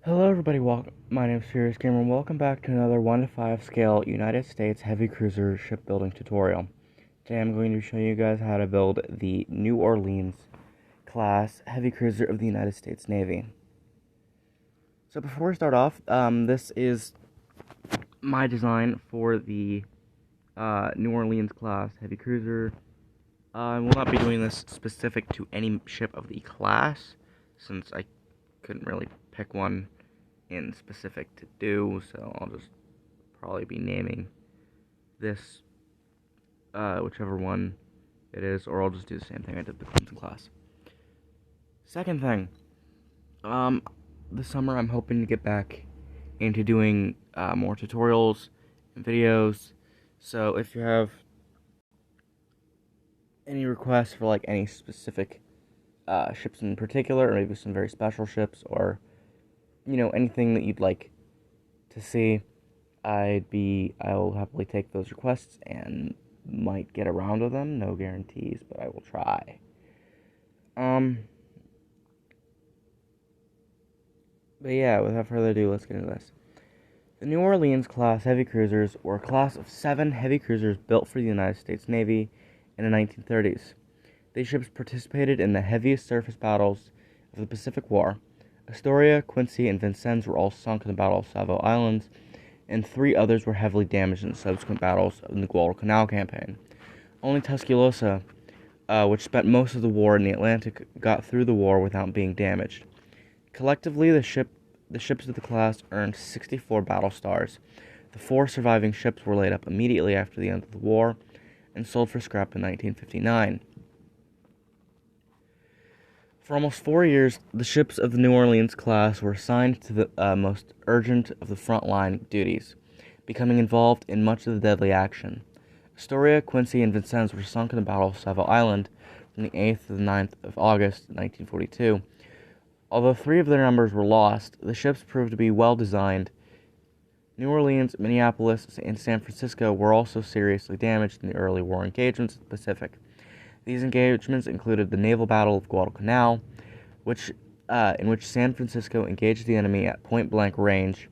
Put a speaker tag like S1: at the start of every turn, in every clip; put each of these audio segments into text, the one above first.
S1: Hello everybody, my name is Serious Gamer and welcome back to another 1 to 5 scale United States heavy cruiser shipbuilding tutorial. Today I'm going to be showing you guys how to build the New Orleans class heavy cruiser of the United States Navy. So before we start off, this is my design for the New Orleans class heavy cruiser. I will not be doing this specific to any ship of the class, since I couldn't really pick one in specific to do, so I'll just probably be naming this whichever one it is, or I'll just do the same thing I did with the Clemson class. Second thing, this summer I'm hoping to get back into doing more tutorials and videos, so if you have any requests for like any specific ships in particular, or maybe some very special ships, or anything that you'd like to see, I'll happily take those requests and might get around to them. No guarantees, but I will try. But yeah, without further ado, let's get into this. The New Orleans class heavy cruisers were a class of 7 heavy cruisers built for the United States Navy in the 1930s. These ships participated in the heaviest surface battles of the Pacific War. Astoria, Quincy, and Vincennes were all sunk in the Battle of Savo Islands, and 3 others were heavily damaged in the subsequent battles in the Guadalcanal campaign. Only Tuscaloosa, which spent most of the war in the Atlantic, got through the war without being damaged. Collectively, the ships of the class earned 64 battle stars. The 4 surviving ships were laid up immediately after the end of the war and sold for scrap in 1959. For almost 4 years, the ships of the New Orleans class were assigned to the most urgent of the front-line duties, becoming involved in much of the deadly action. Astoria, Quincy, and Vincennes were sunk in the Battle of Savo Island from the 8th to the 9th of August, 1942. Although 3 of their numbers were lost, the ships proved to be well designed. New Orleans, Minneapolis, and San Francisco were also seriously damaged in the early war engagements in the Pacific. These engagements included the naval battle of Guadalcanal, in which San Francisco engaged the enemy at point-blank range,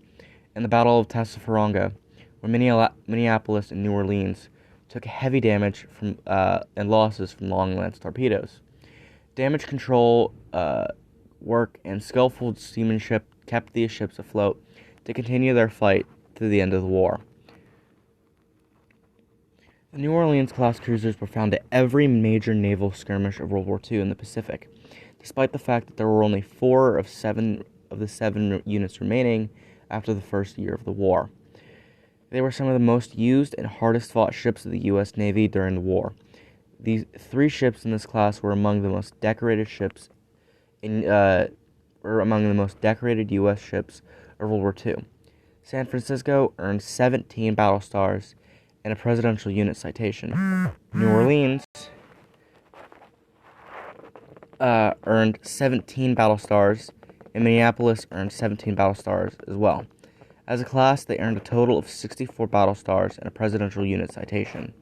S1: and the Battle of Tassafaronga, where Minneapolis and New Orleans took heavy damage and losses from long-lance torpedoes. Damage control work and skillful seamanship kept these ships afloat to continue their fight through the end of the war. The New Orleans-class cruisers were found at every major naval skirmish of World War II in the Pacific, despite the fact that there were only 4 of the 7 units remaining after the first year of the war. They were some of the most used and hardest-fought ships of the U.S. Navy during the war. These 3 ships in this class were among the most decorated U.S. ships of World War II. San Francisco earned 17 battle stars and a Presidential Unit Citation. New Orleans earned 17 battle stars, and Minneapolis earned 17 battle stars as well. As a class, they earned a total of 64 battle stars and a Presidential Unit Citation.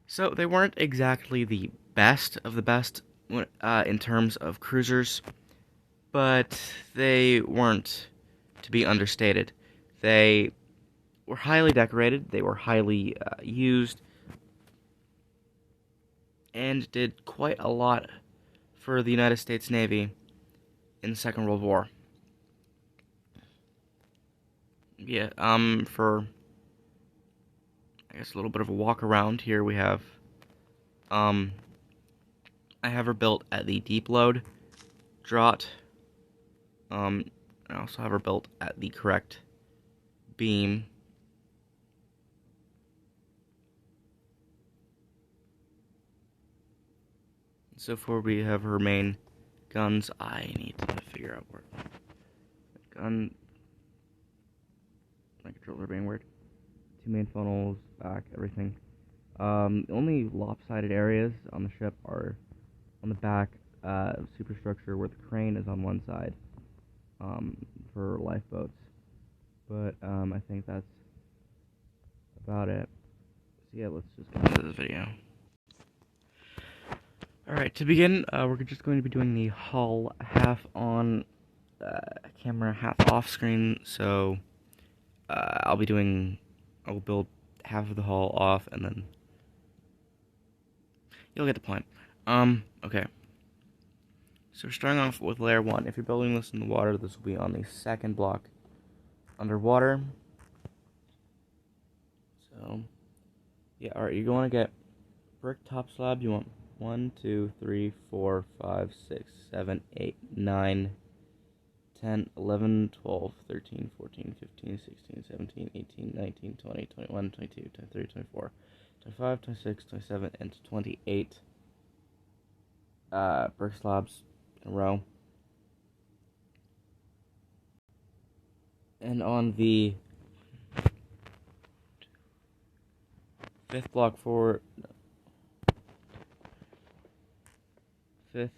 S1: So they weren't exactly the best of the best in terms of cruisers, but they weren't to be understated. They were highly decorated, they were highly used, and did quite a lot for the United States Navy in the Second World War. Yeah, for, I guess, a little bit of a walk around here, we have, I have her built at the deep load draught. I also have her built at the correct beam. So far we have her main guns. I need to figure out where my controller being weird. 2 main funnels, back, everything. The only lopsided areas on the ship are on the back superstructure, where the crane is on one side for lifeboats. But I think that's about it. So yeah, let's just get into this video. Alright, to begin, we're just going to be doing the hull half on camera, half off screen, so I'll build half of the hull off, and then you'll get the point. Okay. So we're starting off with layer 1. If you're building this in the water, this will be on the second block underwater. So, yeah, alright, you're going to get brick top slab. You want 1, 2, 3, 4, 5, 6, 7, 8, 9, 10, 11, 12, 13, 14, 15, 16, 17, 18, 19, 20, 21, 22, 23, 24, 25, 26, 27, and 28 brick slabs in a row. And on the fifth block forward, fifth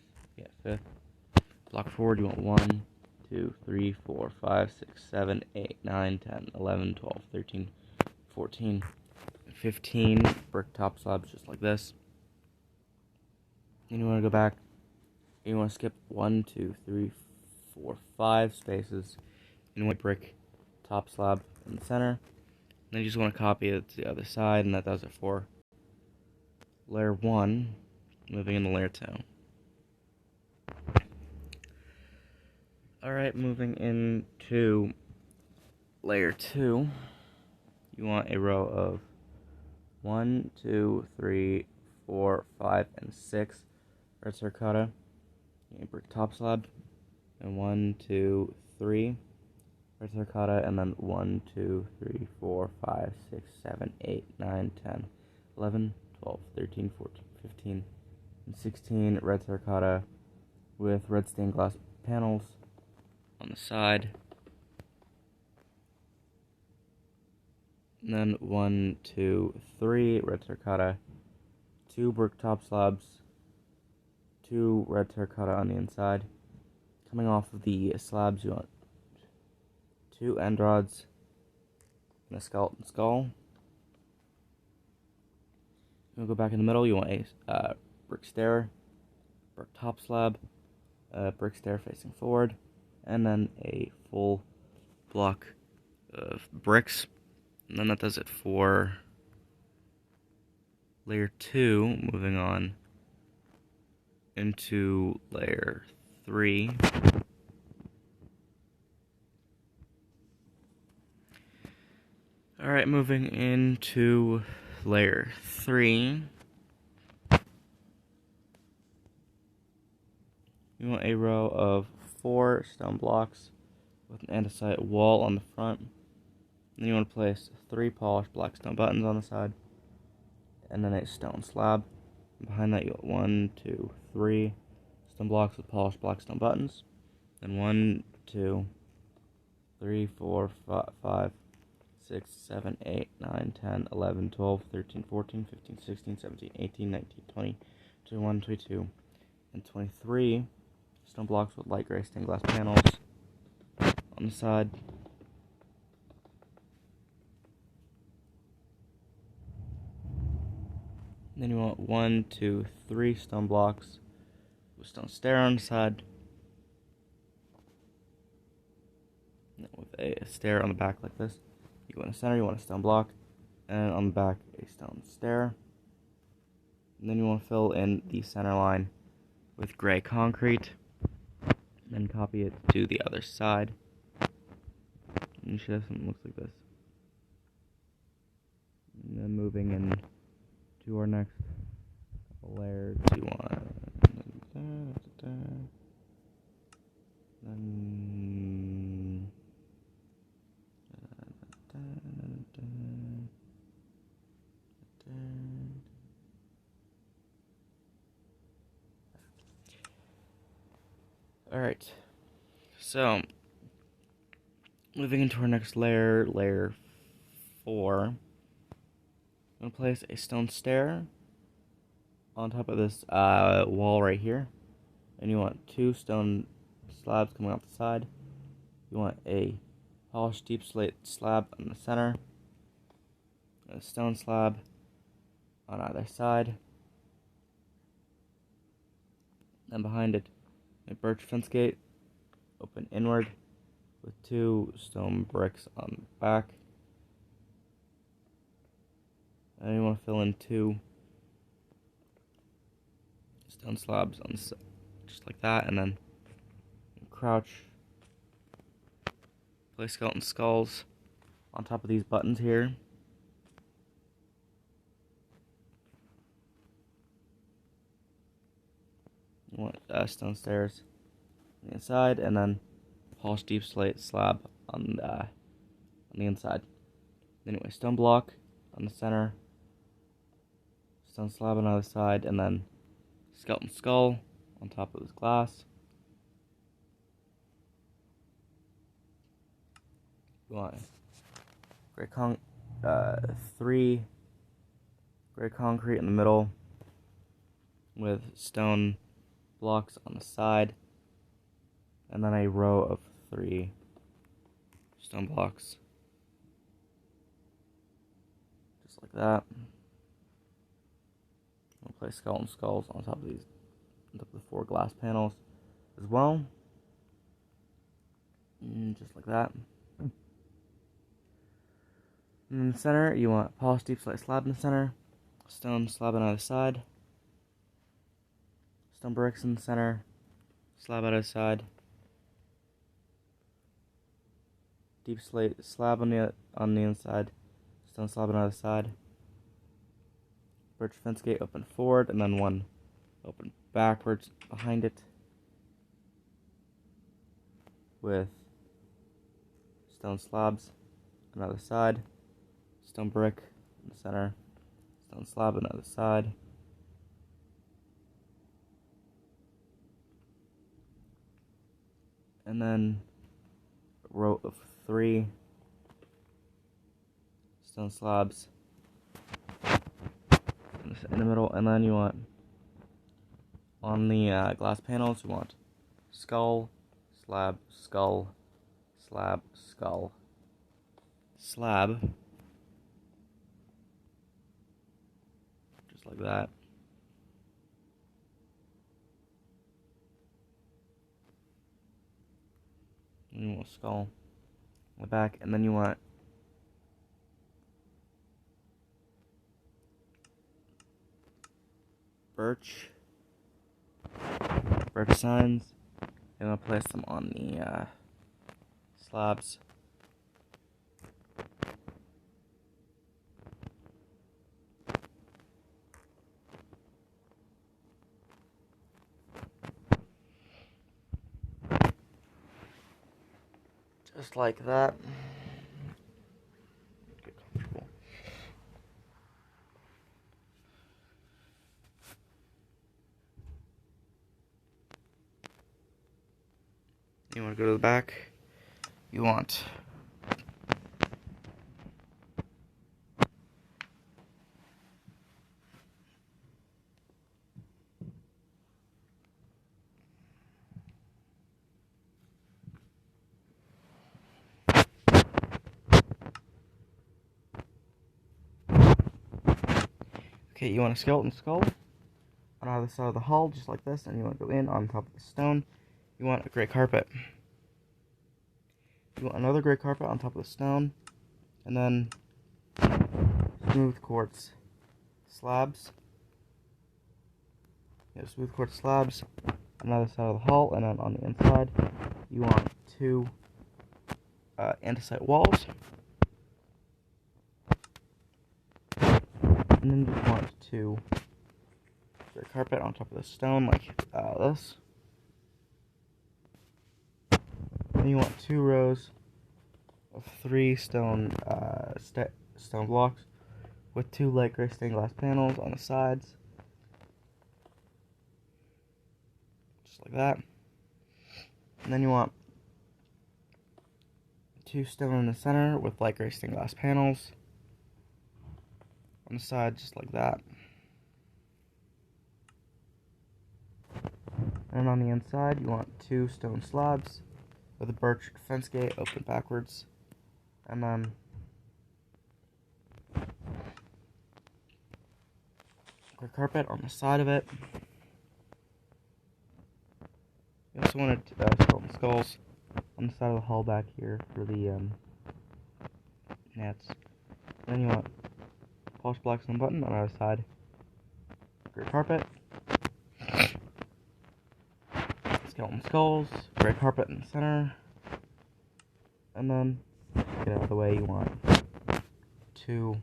S1: block forward, you want 1, 2, 3, 4, 5, 6, 7, 8, 9, 10, 11, 12, 13, 14, 15 brick top slabs just like this. Then you want to go back, and you want to skip 1, 2, 3, 4, 5 spaces in white brick top slab in the center. Then you just want to copy it to the other side, and that does it for layer 1, moving into layer 2. Alright, moving into layer 2, you want a row of 1, 2, 3, 4, 5, and 6 red terracotta, a brick top slab, and 1, 2, 3 red terracotta, and then 1, 2, 3, 4, 5, 6, 7, 8, 9, 10, 11, 12, 13, 14, 15, and 16 red terracotta with red stained glass panels on the side. And then 1, 2, 3 red terracotta, 2 brick top slabs, 2 red terracotta on the inside. Coming off of the slabs, you want 2 end rods and a skeleton skull. You'll go back in the middle, you want a brick stair, brick top slab, brick stair facing forward, and then a full block of bricks. And then that does it for layer 2, moving on into layer 3. Alright, moving into layer 3. You want a row of 4 stone blocks with an andesite wall on the front. Then you want to place 3 polished black stone buttons on the side, and then a stone slab. And behind that, you want 1, 2, 3 stone blocks with polished black stone buttons. Then 1, 2, 3, 4, 5, 6, 7, 8, 9, 10, 11, 12, 13, 14, 15, 16, 17, 18, 19, 20, 21, 22, and 23 stone blocks with light gray stained glass panels on the side. Then you want 1, 2, 3 stone blocks with stone stair on the side, with a stair on the back like this. You go in the center, you want a stone block, and on the back, a stone stair. And then you want to fill in the center line with gray concrete, then copy it to the other side. And you should have something that looks like this. And then moving in to our next layer, you want Alright, so moving into our next layer, layer 4, I'm going to place a stone stair on top of this wall right here, and you want 2 stone slabs coming off the side. You want a polished deep slate slab in the center, a stone slab on either side, and behind it a birch fence gate, open inward, with 2 stone bricks on the back. And you want to fill in 2 stone slabs on the side, just like that, and then crouch, place skeleton skulls on top of these buttons here. You want stone stairs on the inside, and then polished deep slate slab on the inside. Anyway, stone block on the center, stone slab on the other side, and then skeleton skull on top of this glass. You want 3 gray concrete in the middle with stone blocks on the side, and then a row of 3 stone blocks, just like that. We'll place skeleton skulls on top of the 4 glass panels as well, just like that. In the center, you want polished deep slate slab in the center, stone slab on either side, stone bricks in the center, slab on either side, deep slate slab on the inside, stone slab on either side, birch fence gate open forward, and then 1 open backwards behind it, with stone slabs on the other side, stone brick in the center, stone slab on the other side, and then a row of 3 stone slabs in the middle. And then you want, on the glass panels, you want skull, slab, skull, slab, skull, slab, just like that. And you want a skull on the back, and then you want birch signs. You want to place them on the slabs. Just like that. Get comfortable. You want to go to the back. You want you want a skeleton skull on either side of the hull, just like this, and you want to go in on top of the stone. You want a gray carpet. You want another gray carpet on top of the stone, and then smooth quartz slabs. Smooth quartz slabs on either side of the hull, and then on the inside, you want 2 andesite walls. And then you want 2 gray carpet on top of the stone, like this. And you want 2 rows of 3 stone blocks with 2 light gray stained glass panels on the sides, just like that. And then you want 2 stone in the center with light gray stained glass panels on the side, just like that. And on the inside, you want 2 stone slabs with a birch fence gate open backwards, and then gray carpet on the side of it. also wanted skeleton skulls on the side of the hull back here for the nets. Then you want polished blacks on the button on either side. Gray carpet. Skeleton skulls. Gray carpet in the center. And then, get out of the way, you want 2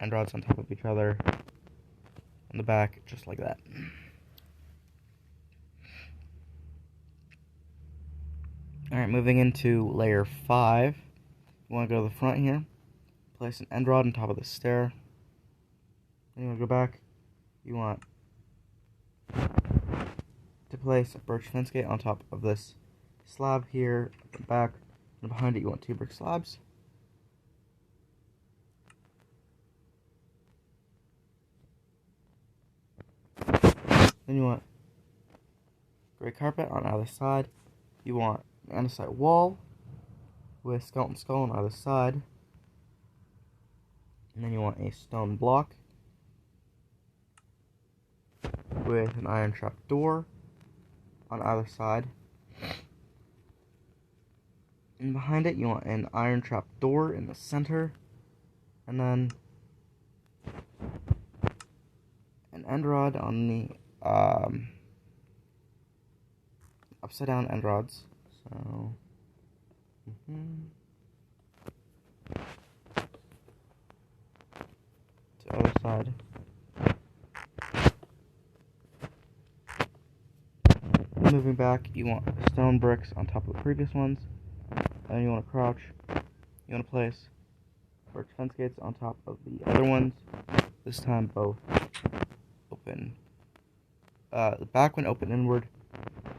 S1: end rods on top of each other on the back, just like that. Alright, moving into layer 5. You want to go to the front here, place an end rod on top of the stair. Then you want to go back. You want to place a birch fence gate on top of this slab here at the back, and behind it you want 2 brick slabs. Then you want gray carpet on either side. You want an andesite wall with skeleton skull on either side. And then you want a stone block with an iron trap door on either side. And behind it you want an iron trap door in the center. And then an end rod on the upside down end rods. So to the other side. Moving back, you want stone bricks on top of the previous ones. And you want to crouch. You want to place birch fence gates on top of the other ones. This time both open. The back one open inward.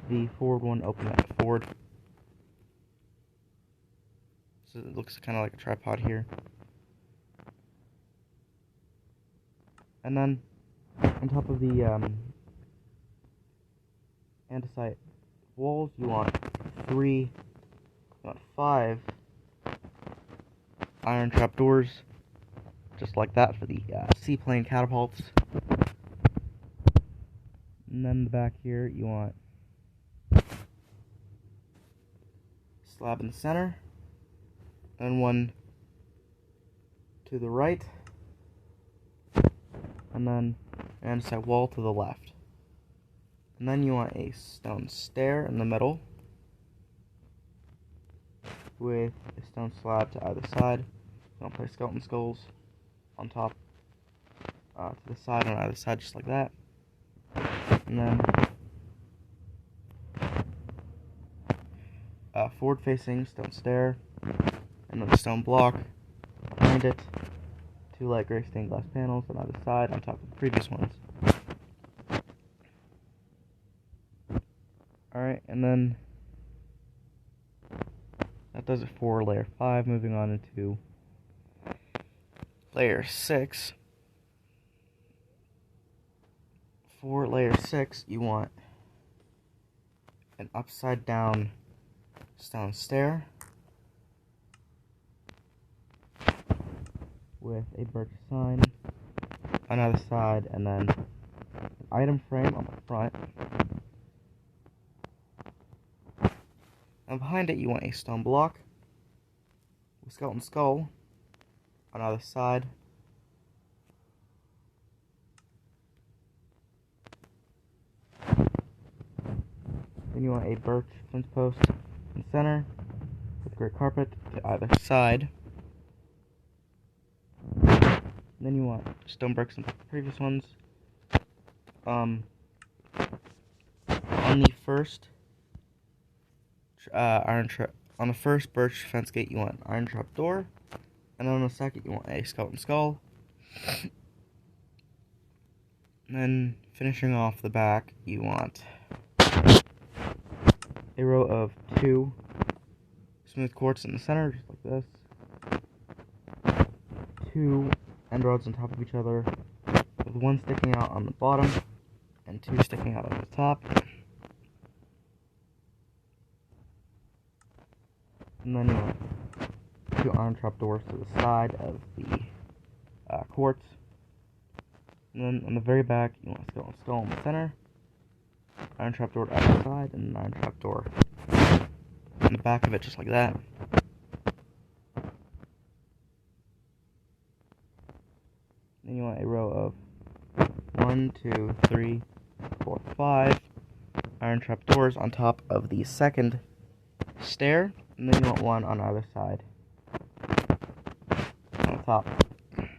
S1: The forward one open forward. So it looks kind of like a tripod here. And then on top of the andesite walls, you want 5 iron trap doors, just like that for the seaplane catapults. And then in the back here, you want slab in the center, and one to the right, and then an andesite wall to the left. And then you want a stone stair in the middle with a stone slab to either side. You want to place skeleton skulls on top, to the side on either side, just like that. And then forward facing stone stair, and then a stone block behind it. 2 light gray stained glass panels on either side on top of the previous ones. Alright, and then that does it for layer 5. Moving on into layer 6. For layer 6, you want an upside down stone stair with a birch sign on either side, and then an item frame on the front. And behind it, you want a stone block with skeleton skull on either side. Then you want a birch fence post in the center with gray carpet to either side. Then you want stone bricks in the previous ones. On the first on the first birch fence gate, you want an iron trap door, and then on the second, you want a skeleton skull. And then finishing off the back, you want a row of 2 smooth quartz in the center, just like this. 2 end rods on top of each other, with 1 sticking out on the bottom and 2 sticking out on the top. And then you want 2 iron trap doors to the side of the quartz. And then on the very back, you want a skeleton skull in the center. iron trap door to the side, and an iron trap door in the back of it, just like that. Then you want a row of 1, 2, 3, 4, 5 iron trap doors on top of the second stair, and then you want one on either side on the top, just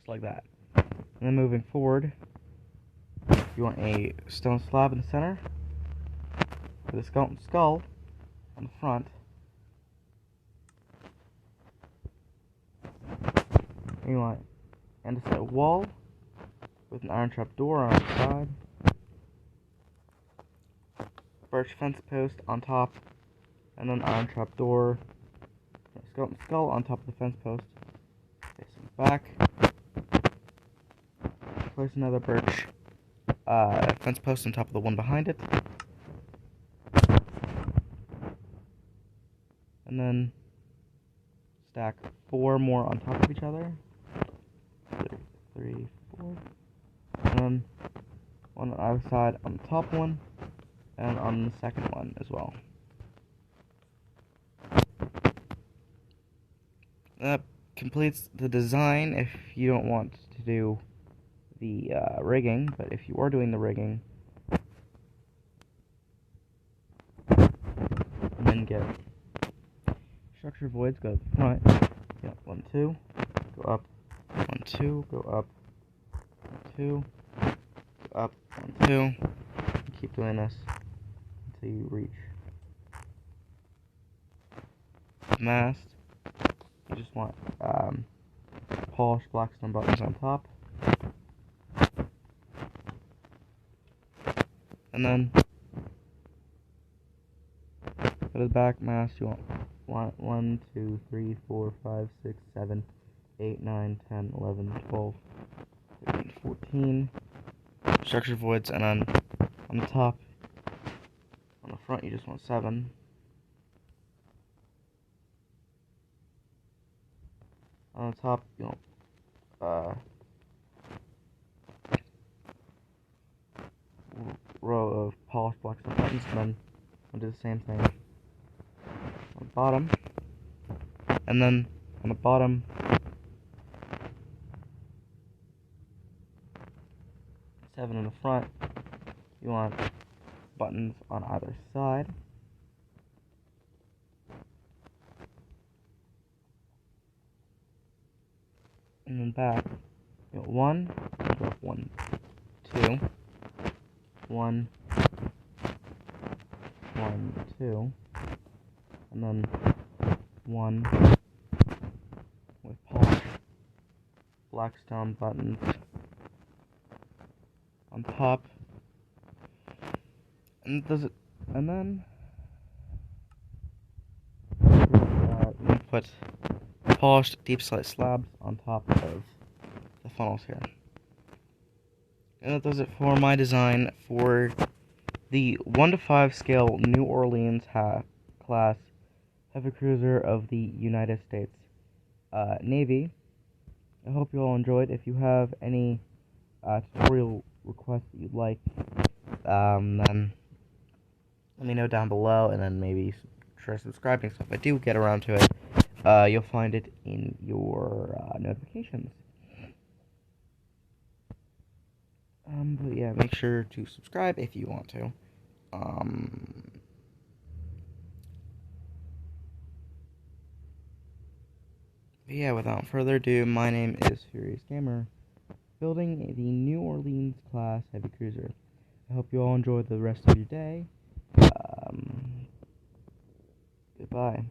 S1: like that. And then moving forward, you want a stone slab in the center with a skeleton skull on the front. And you want andesite wall with an iron trap door on the side, birch fence post on top, and then iron trap door, skeleton skull on top of the fence post, facing back. Place another birch fence post on top of the one behind it, and then stack 4 more on top of each other. 3, 4, and then one on either side on the top one, and on the second one as well. That completes the design if you don't want to do the rigging, but if you are doing the rigging, and then get structure voids, go to the front, 1, 2, go up, 1, 2, go up, 1, 2, go up, 1, 2, and keep doing this until you reach the mast. You just want polished blackstone buttons on top, and then for the back mast you want 1, 2, 3, 4, 5, 6, 7, 8, 9, 10, 11, 12, 13, 14 structure voids, and then on the top, on the front, you just want 7. On the top, you want row of polished blackstone buttons, and then I'll do the same thing on the bottom, and then on the bottom, 7 in the front, you want buttons on either side, and then back, you want 1, go up 1, 2, 1, 1, 2, and then 1 with polished blackstone buttons on top, and then you put polished deep slate slabs on top of the funnels here. And that does it for my design for the 1 to 5 scale New Orleans class heavy cruiser of the United States Navy. I hope you all enjoyed. If you have any tutorial requests that you'd like, then let me know down below, and then maybe try subscribing. So if I do get around to it, you'll find it in your notifications. But yeah, make sure to subscribe if you want to. But yeah, without further ado, my name is Furious Gamer, building the New Orleans class heavy cruiser. I hope you all enjoy the rest of your day. Goodbye.